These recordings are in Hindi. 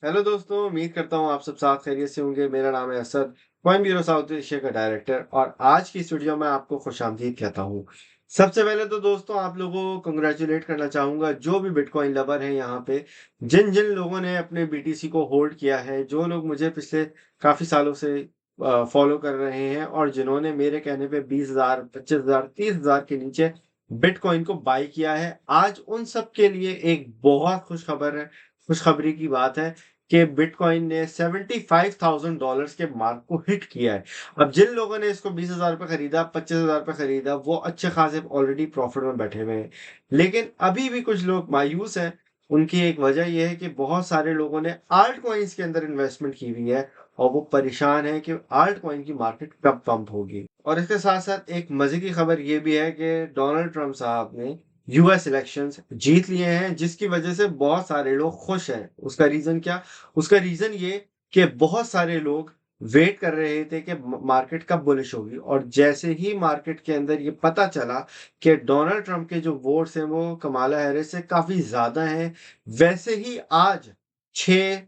हेलो दोस्तों, उम्मीद करता हूँ आप सब साथ खैरियत से होंगे। मेरा नाम है Asad, coin bureau south Asia का डायरेक्टर, और आज की इस वीडियो में आपको खुशामदीद कहता हूँ। सबसे पहले तो दोस्तों आप लोगों को कंग्रेचुलेट करना चाहूंगा, जो भी बिटकॉइन लवर हैं यहाँ पे, जिन जिन लोगों ने अपने बीटीसी को होल्ड किया है, जो लोग मुझे पिछले काफी सालों से फॉलो कर रहे हैं और जिन्होंने मेरे कहने पे 20,000, 25,000, 30,000 के नीचे बिटकॉइन को बाय किया है, आज उन सब के लिए एक बहुत खुशखबरी की बात है कि बिटकॉइन ने $75,000 के मार्क को हिट किया है। अब जिन लोगों ने इसको 20,000 पे खरीदा, 25,000 पे खरीदा, वो अच्छे खासे ऑलरेडी प्रॉफिट में बैठे हुए हैं। लेकिन अभी भी कुछ लोग मायूस हैं। उनकी एक वजह यह है कि बहुत सारे लोगों ने आल्ट कॉइन्स के अंदर इन्वेस्टमेंट की हुई है और वो परेशान है कि आल्ट कॉइन की मार्केट कब पंप होगी। और इसके साथ साथ एक मजे की खबर ये भी है कि डोनाल्ड ट्रंप साहब ने यूएस इलेक्शंस जीत लिए हैं, जिसकी वजह से बहुत सारे लोग खुश हैं। उसका रीजन क्या? उसका रीजन ये कि बहुत सारे लोग वेट कर रहे थे कि मार्केट कब बुलिश होगी, और जैसे ही मार्केट के अंदर ये पता चला कि डोनाल्ड ट्रंप के जो वोट्स हैं वो कमाला हैरिस से काफी ज्यादा हैं, वैसे ही आज 6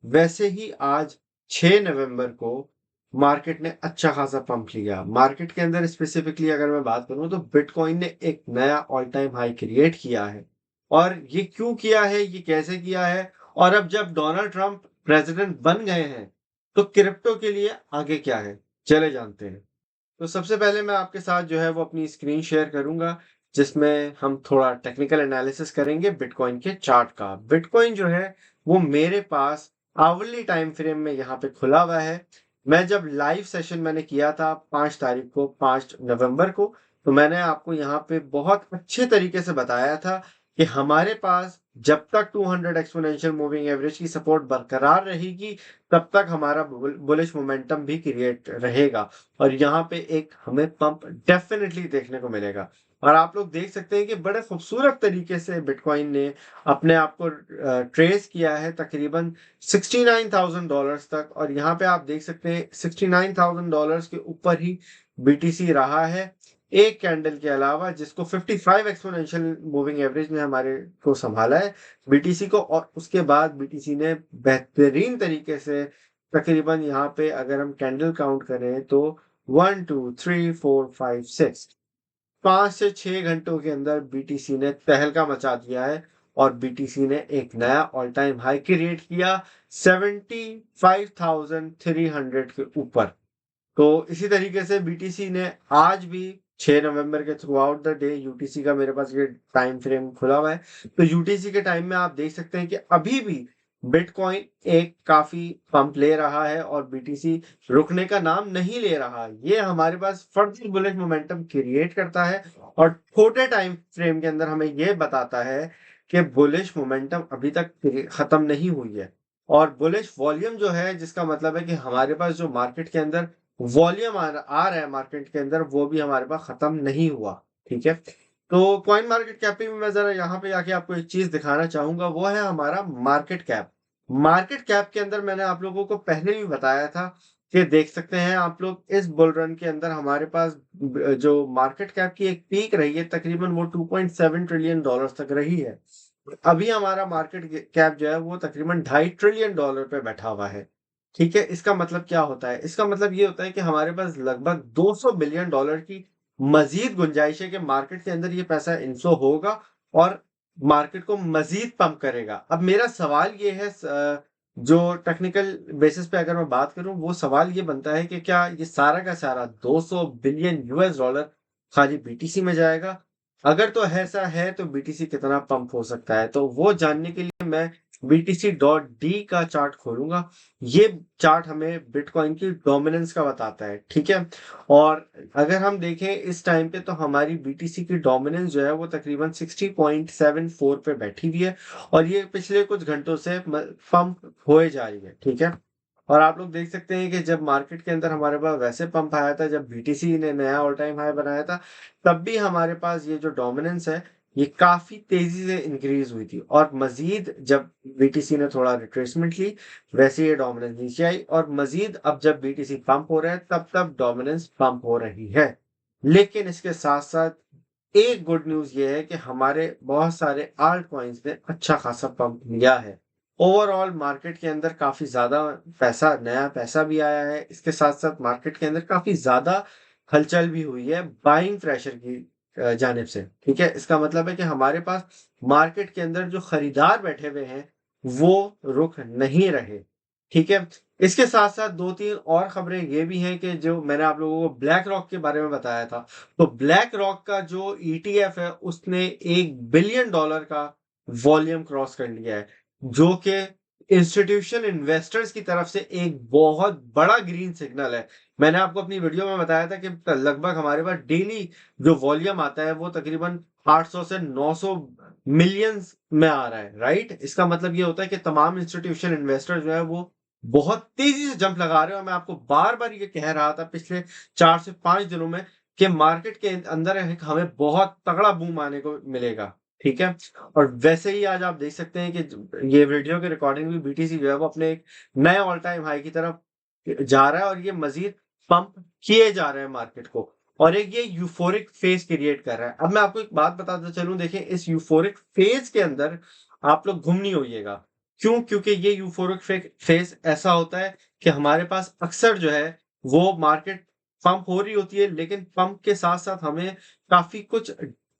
वैसे ही आज 6 नवंबर को मार्केट ने अच्छा खासा पंप लिया। मार्केट के अंदर स्पेसिफिकली अगर मैं बात करूं तो बिटकॉइन ने एक नया ऑल टाइम हाई क्रिएट किया है। और ये क्यों किया है, ये कैसे किया है, और अब जब डोनाल्ड ट्रंप प्रेसिडेंट बन गए हैं तो क्रिप्टो के लिए आगे क्या है, चले जानते हैं। तो सबसे पहले मैं आपके साथ जो है वो अपनी स्क्रीन शेयर करूंगा, जिसमें हम थोड़ा टेक्निकल एनालिसिस करेंगे बिटकॉइन के चार्ट का। बिटकॉइन जो है वो मेरे पास आवरली टाइम फ्रेम में यहाँ पे खुला हुआ है। मैं जब लाइव सेशन मैंने किया था 5 तारीख को, 5 नवंबर को, तो मैंने आपको यहाँ पे बहुत अच्छे तरीके से बताया था कि हमारे पास जब तक 200 एक्सपोनेंशियल मूविंग एवरेज की सपोर्ट बरकरार रहेगी, तब तक हमारा बुलिश मोमेंटम भी क्रिएट रहेगा और यहाँ पे एक हमें पंप डेफिनेटली देखने को मिलेगा। और आप लोग देख सकते हैं कि बड़े खूबसूरत तरीके से बिटकॉइन ने अपने आप को ट्रेस किया है तकरीबन $69,000 तक, और यहाँ पे आप देख सकते हैं $69,000 के ऊपर ही बीटीसी रहा है एक कैंडल के अलावा, जिसको 55 एक्सपोनेंशियल मूविंग एवरेज ने हमारे को संभाला है बीटीसी को। और उसके बाद बीटीसी ने बेहतरीन तरीके से तकरीबन यहाँ पे अगर हम कैंडल काउंट करें तो 1 2 3 4 5 6 5 से 6 घंटों के अंदर बीटीसी ने तहलका मचा दिया है और बीटीसी ने एक नया ऑल टाइम हाई क्रिएट किया 75,300 के ऊपर। तो इसी तरीके से बीटीसी ने आज भी 6 नवंबर के through out the day, UTC का मेरे पास ये टाइम फ्रेम खुला हुआ है, तो यूटीसी के टाइम में आप देख सकते हैं कि अभी भी बिटकॉइन एक काफी पंप ले रहा है और बीटीसी रुकने का नाम नहीं ले रहा। ये हमारे पास फर्दर बुलिश मोमेंटम क्रिएट करता है और छोटे टाइम फ्रेम के अंदर हमें यह बताता है कि बुलिश मोमेंटम अभी तक खत्म नहीं हुई है। और बुलिश वॉल्यूम जो है, जिसका मतलब है कि हमारे पास जो मार्केट के अंदर वॉल्यूम आ रहा है मार्केट के अंदर, वो भी हमारे पास खत्म नहीं हुआ। ठीक है, तो कॉइन मार्केट कैपिंग में मैं जरा यहाँ पे आके आपको एक चीज दिखाना चाहूंगा, वो है हमारा मार्केट कैप। मार्केट कैप के अंदर मैंने आप लोगों को पहले भी बताया था कि देख सकते हैं आप लोग इस बुल रन के अंदर हमारे पास जो मार्केट कैप की एक पीक रही है तकरीबन वो $2.7 ट्रिलियन तक रही है। अभी हमारा मार्केट कैप जो है वो तकरीबन $2.5 ट्रिलियन पे बैठा हुआ है। ठीक है, इसका मतलब क्या होता है? इसका मतलब ये होता है कि हमारे पास लगभग $200 बिलियन की मजीद गुंजाइश है कि मार्केट के अंदर ये पैसा इन्फ्लो होगा और मार्केट को मजीद पंप करेगा। अब मेरा सवाल ये है, जो टेक्निकल बेसिस पे अगर मैं बात करूं, वो सवाल ये बनता है कि क्या ये सारा का सारा $200 बिलियन खाली बीटीसी में जाएगा? अगर तो ऐसा है तो बीटीसी कितना पंप हो सकता है, तो वो जानने के लिए मैं BTC.D का चार्ट खोलूंगा। ये चार्ट हमें बिटकॉइन की डोमिनेंस का बताता है। ठीक है, और अगर हम देखें इस टाइम पे तो हमारी बीटीसी की डोमिनेंस जो है वो तकरीबन 60.74 पे बैठी हुई है और ये पिछले कुछ घंटों से पंप होए जा रही है। ठीक है, और आप लोग देख सकते हैं कि जब मार्केट के अंदर हमारे पास वैसे पंप आया था, जब बीटीसी ने नया ऑल टाइम हाई बनाया था, तब भी हमारे पास ये जो डोमिनेंस है ये काफी तेजी से इंक्रीज हुई थी, और मजीद जब बीटीसी ने थोड़ा रिट्रेसमेंट ली, वैसे ये डोमिनेंस नीचे आई, और मजीद अब जब बीटीसी पंप हो रहा है तब तब डोमिनेंस पंप हो रही है। लेकिन इसके साथ साथ एक गुड न्यूज ये है कि हमारे बहुत सारे आल्ट कॉइन्स ने अच्छा खासा पंप लिया है। ओवरऑल मार्केट के अंदर काफी ज्यादा नया पैसा भी आया है। इसके साथ साथ मार्केट के अंदर काफी ज्यादा हलचल भी हुई है बाइंग प्रेशर की जानिब से। ठीक है, इसका मतलब है कि हमारे पास मार्केट के अंदर जो खरीदार बैठे हुए हैं वो रुक नहीं रहे। ठीक है, इसके साथ साथ दो तीन और खबरें ये भी हैं कि जो मैंने आप लोगों को ब्लैक रॉक के बारे में बताया था, तो ब्लैक रॉक का जो ईटीएफ है उसने $1 बिलियन का वॉल्यूम क्रॉस कर लिया है, जो कि इंस्टीट्यूशनल इन्वेस्टर्स की तरफ से एक बहुत बड़ा ग्रीन सिग्नल है। मैंने आपको अपनी वीडियो में बताया था कि लगभग हमारे पास डेली जो वॉल्यूम आता है वो तकरीबन 800 से 900 मिलियंस में आ रहा है। राइट, इसका मतलब ये होता है कि तमाम इंस्टीट्यूशनल इन्वेस्टर जो है वो बहुत तेजी से जंप लगा रहे हो। मैं आपको बार बार ये कह रहा था पिछले 4 से 5 दिनों में कि मार्केट के अंदर हमें बहुत तगड़ा बूम आने को मिलेगा। ठीक है, और वैसे ही आज आप देख सकते हैं कि ये वीडियो की रिकॉर्डिंग भी बीटीसी जो है वो अपने एक नए ऑल टाइम हाई की तरफ जा रहा है और ये मजीद पंप किए जा रहे हैं मार्केट को, और एक ये यूफोरिक फेज क्रिएट कर रहा है। अब मैं आपको एक बात बताता चलूं, देखें इस यूफोरिक फेज के अंदर आप लोग गुम नहीं होइएगा। क्यों? क्योंकि ये यूफोरिक फेज ऐसा होता है कि हमारे पास अक्सर जो है वो मार्केट पंप हो रही होती है, लेकिन पंप के साथ साथ हमें काफी कुछ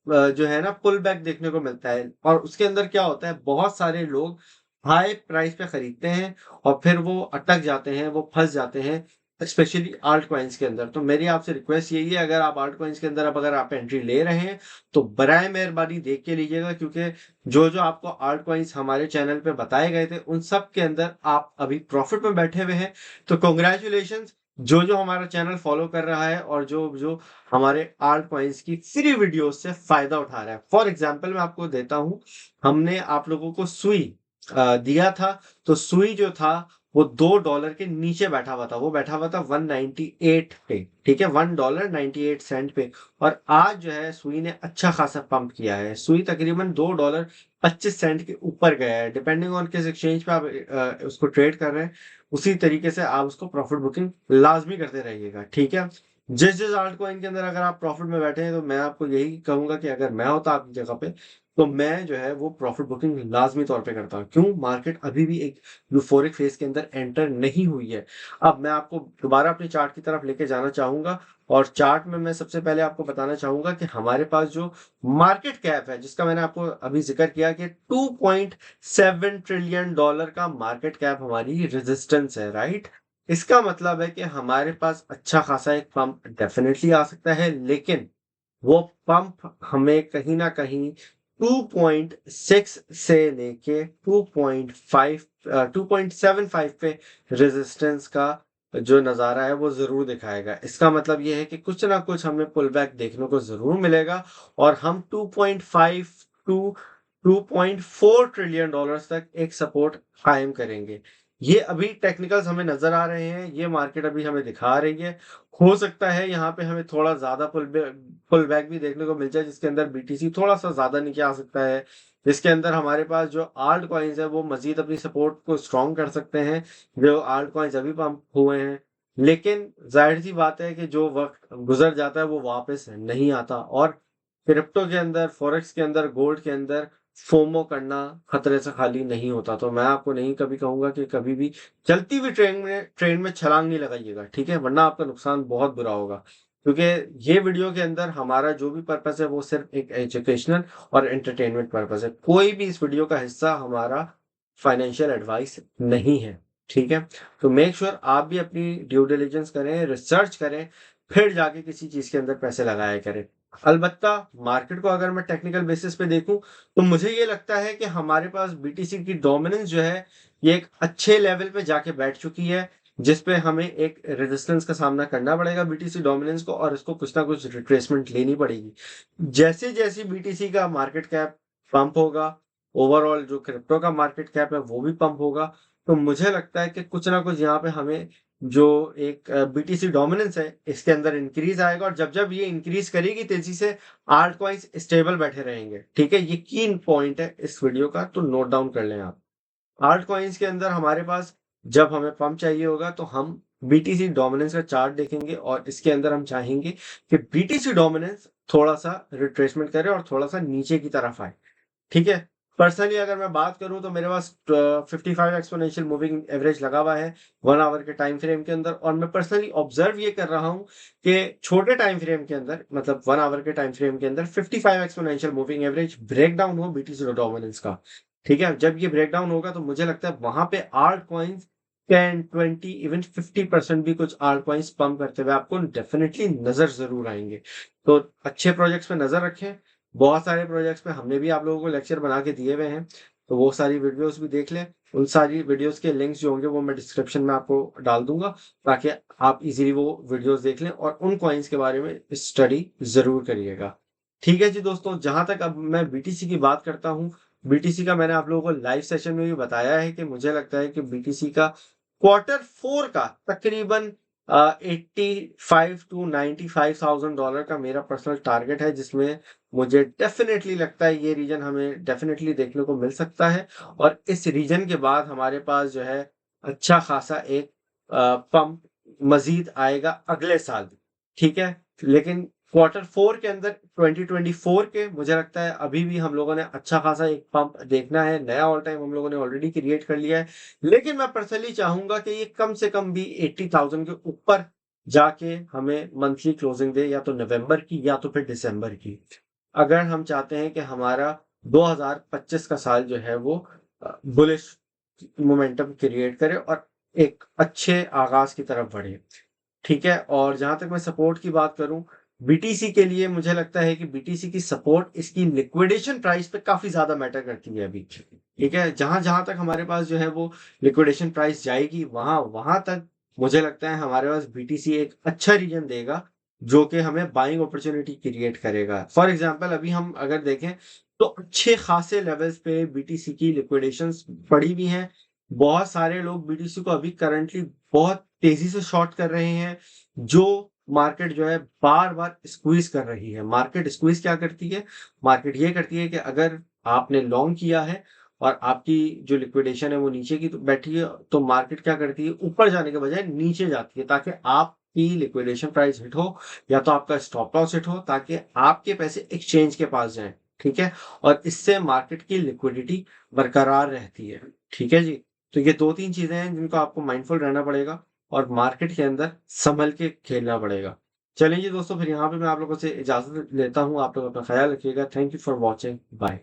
जो है ना पुल बैक देखने को मिलता है। और उसके अंदर क्या होता है, बहुत सारे लोग हाई प्राइस पे खरीदते हैं और फिर वो अटक जाते हैं, वो फंस जाते हैं, स्पेशली आल्ट कॉइन्स के अंदर। तो मेरी आपसे रिक्वेस्ट यही है, अगर आप आल्ट कॉइन्स के अंदर अब अगर आप एंट्री ले रहे हैं तो बराए मेहरबानी देख के लीजिएगा, क्योंकि जो जो आपको आल्ट कॉइन्स हमारे चैनल पे बताए गए थे उन सब के अंदर आप अभी प्रॉफिट में बैठे हुए हैं। तो कॉन्ग्रेचुलेशन जो जो हमारा चैनल फॉलो कर रहा है और जो जो हमारे आल्ट कॉइन्स की फ्री वीडियो से फायदा उठा रहा है। फॉर एग्जाम्पल मैं आपको देता हूं, हमने आप लोगों को सुई दिया था, तो सुई जो था वो $2 के नीचे बैठा हुआ था, वो बैठा हुआ था 198 पे। ठीक है, $1.98 पे। और आज जो है सुई ने अच्छा खासा पंप किया है, सुई तकरीबन $2.25 के ऊपर गया है। डिपेंडिंग ऑन किस एक्सचेंज पे आप उसको ट्रेड कर रहे हैं, उसी तरीके से आप उसको प्रॉफिट बुकिंग लाजमी करते रहिएगा। ठीक है, जिस जिस आल्ट कॉइन के अंदर अगर आप प्रॉफिट में बैठे हैं तो मैं आपको यही कहूंगा कि अगर मैं होता आपकी जगह पे तो मैं जो है वो प्रॉफिट बुकिंग लाजमी तौर पे करता हूँ। क्यों? मार्केट अभी भी एक यूफोरिक फेज के अंदर एंटर नहीं हुई है। अब मैं आपको दोबारा अपने चार्ट की तरफ लेके जाना चाहूंगा, और चार्ट में मैं सबसे पहले आपको बताना चाहूंगा कि हमारे पास जो मार्केट कैप है, जिसका मैंने आपको अभी जिक्र किया कि $2.7 ट्रिलियन का मार्केट कैप हमारी रेजिस्टेंस है। राइट, इसका मतलब है कि हमारे पास अच्छा खासा एक पंप डेफिनेटली आ सकता है, लेकिन वो पंप हमें कहीं ना कहीं 2.6 से लेके 2.75 पे रेजिस्टेंस का जो नजारा है वो जरूर दिखाएगा। इसका मतलब ये है कि कुछ ना कुछ हमें पुल बैक देखने को जरूर मिलेगा और हम 2.5 टू 2.4 ट्रिलियन तक एक सपोर्ट कायम करेंगे। ये अभी टेक्निकल्स हमें नजर आ रहे हैं, ये मार्केट अभी हमें दिखा रही है। हो सकता है यहाँ पे हमें थोड़ा ज्यादा पुल बैक भी देखने को मिल जाए, जिसके अंदर बीटीसी थोड़ा सा ज्यादा नीचे आ सकता है, जिसके अंदर हमारे पास जो आल्ट कॉइन्स है वो मजीद अपनी सपोर्ट को स्ट्रॉन्ग कर सकते हैं, जो आल्ट कॉइन्स अभी पंप हुए हैं। लेकिन जाहिर सी बात है कि जो वक्त गुजर जाता है वो वापस नहीं आता, और क्रिप्टो के अंदर, फॉरेक्स के अंदर, गोल्ड के अंदर फोमो करना खतरे से खाली नहीं होता। तो मैं आपको नहीं कभी कहूंगा कि कभी भी चलती हुई ट्रेन में छलांग नहीं लगाइएगा। ठीक है, वरना आपका नुकसान बहुत बुरा होगा। क्योंकि ये वीडियो के अंदर हमारा जो भी पर्पस है वो सिर्फ एक एजुकेशनल और एंटरटेनमेंट पर्पस है। कोई भी इस वीडियो का हिस्सा हमारा फाइनेंशियल एडवाइस नहीं है। ठीक है, तो मेक श्योर आप भी अपनी ड्यू डिलिजेंस करें, रिसर्च करें, फिर जाके किसी चीज के अंदर पैसे लगाया करें। अलबत्ता मार्केट को अगर मैं टेक्निकल बेसिस पे देखूं तो मुझे ये लगता है कि हमारे पास बीटीसी की डोमिनेंस जो है ये एक अच्छे लेवल पे जाके बैठ चुकी है, जिसपे हमें एक रेजिस्टेंस का सामना करना पड़ेगा बीटीसी डोमिनेंस को, और इसको कुछ ना कुछ रिट्रेसमेंट लेनी पड़ेगी। जैसे जैसे बीटीसी का मार्केट कैप पंप होगा, ओवरऑल जो क्रिप्टो का मार्केट कैप है वो भी पंप होगा। तो मुझे लगता है कि कुछ ना कुछ यहाँ पे हमें जो एक बीटीसी डोमिनेंस है इसके अंदर इंक्रीज आएगा, और जब जब ये इंक्रीज करेगी तेजी से आल्ट कॉइन्स स्टेबल बैठे रहेंगे। ठीक है, ये कीन पॉइंट है इस वीडियो का, तो नोट डाउन कर लें आप। आल्ट कॉइन्स के अंदर हमारे पास जब हमें पंप चाहिए होगा तो हम बीटीसी डोमिनेंस का चार्ट देखेंगे, और इसके अंदर हम चाहेंगे कि बीटीसी डोमिनेंस थोड़ा सा रिट्रेसमेंट करे और थोड़ा सा नीचे की तरफ आए। ठीक है, पर्सनली अगर मैं बात करूं तो मेरे पास 55 एक्सपोनेंशियल मूविंग एवरेज लगा हुआ है 1 आवर के टाइम फ्रेम के अंदर, और मैं पर्सनली ऑब्जर्व ये कर रहा हूं कि छोटे टाइम फ्रेम के अंदर, मतलब 1 आवर के टाइम फ्रेम के अंदर 55 exponential moving average break down हो बीटीसी डोमिनेंस का। ठीक है, जब ये ब्रेक डाउन होगा तो मुझे लगता है वहां पे आल्ट कॉइन्स 10, 20, इवन 50% भी कुछ आल्ट कॉइन्स पंप करते हुए आपको डेफिनेटली नजर जरूर आएंगे। तो अच्छे प्रोजेक्ट्स पे नजर रखें। बहुत सारे प्रोजेक्ट्स पे हमने भी आप लोगों को लेक्चर बना के दिए हुए हैं, तो वो सारी वीडियोस भी देख लें। उन सारी वीडियोस के लिंक्स जो होंगे वो मैं डिस्क्रिप्शन में आपको डाल दूंगा, ताकि आप इजीली वो वीडियोस देख लें और उन कॉइन्स के बारे में स्टडी जरूर करिएगा। ठीक है जी दोस्तों, जहां तक अब मैं बीटीसी की बात करता हूँ, बीटीसी का मैंने आप लोगों को लाइव सेशन में भी बताया है कि मुझे लगता है कि बीटीसी का Q4 का तकरीबन 85 to 95,000 डॉलर का मेरा पर्सनल टारगेट है, जिसमें मुझे डेफिनेटली लगता है ये रीजन हमें डेफिनेटली देखने को मिल सकता है। और इस रीजन के बाद हमारे पास जो है अच्छा खासा एक पंप मजीद आएगा अगले साल। ठीक है, लेकिन Q4 के अंदर 2024 के मुझे लगता है अभी भी हम लोगों ने अच्छा खासा एक पंप देखना है। नया ऑल टाइम हम लोगों ने ऑलरेडी क्रिएट कर लिया है, लेकिन मैं पर्सनली चाहूंगा कि ये कम से कम भी 80,000 के ऊपर जाके हमें मंथली क्लोजिंग दे, या तो नवंबर की या तो फिर दिसंबर की, अगर हम चाहते हैं कि हमारा 2025 का साल जो है वो बुलिश मोमेंटम क्रिएट करे और एक अच्छे आगाज की तरफ बढ़े। ठीक है, और जहां तक मैं सपोर्ट की बात करूं, बीटीसी के लिए मुझे लगता है कि बीटीसी की सपोर्ट इसकी लिक्विडेशन प्राइस पे काफी ज्यादा मैटर करती है अभी। ठीक है, जहां जहां तक हमारे पास जो है वो लिक्विडेशन प्राइस जाएगी, वहां वहां तक मुझे लगता है हमारे पास बीटीसी एक अच्छा रीजन देगा, जो कि हमें बाइंग अपॉर्चुनिटी क्रिएट करेगा। फॉर एग्जाम्पल अभी हम अगर देखें तो अच्छे खासे लेवल्स पे बीटीसी की लिक्विडेशंस पड़ी भी हैं। बहुत सारे लोग बीटीसी को अभी करंटली बहुत तेजी से शॉर्ट कर रहे हैं, जो मार्केट जो है बार बार स्क्वीज कर रही है। मार्केट स्क्वीज क्या करती है? मार्केट ये करती है कि अगर आपने लॉन्ग किया है और आपकी जो लिक्विडेशन है वो नीचे की तो बैठी है, तो मार्केट क्या करती है? ऊपर जाने के बजाय नीचे जाती है, ताकि आपकी लिक्विडेशन प्राइस हिट हो या तो आपका स्टॉप लॉस हिट हो, ताकि आपके पैसे एक्सचेंज के पास जाएं। ठीक है, और इससे मार्केट की लिक्विडिटी बरकरार रहती है। ठीक है जी, तो ये 2-3 चीजें हैं जिनको आपको माइंडफुल रहना पड़ेगा और मार्केट के अंदर संभल के खेलना पड़ेगा। चलिए जी दोस्तों, फिर यहाँ पे मैं आप लोगों से इजाजत लेता हूँ। आप लोग अपना ख्याल रखिएगा। Thank you for watching, bye.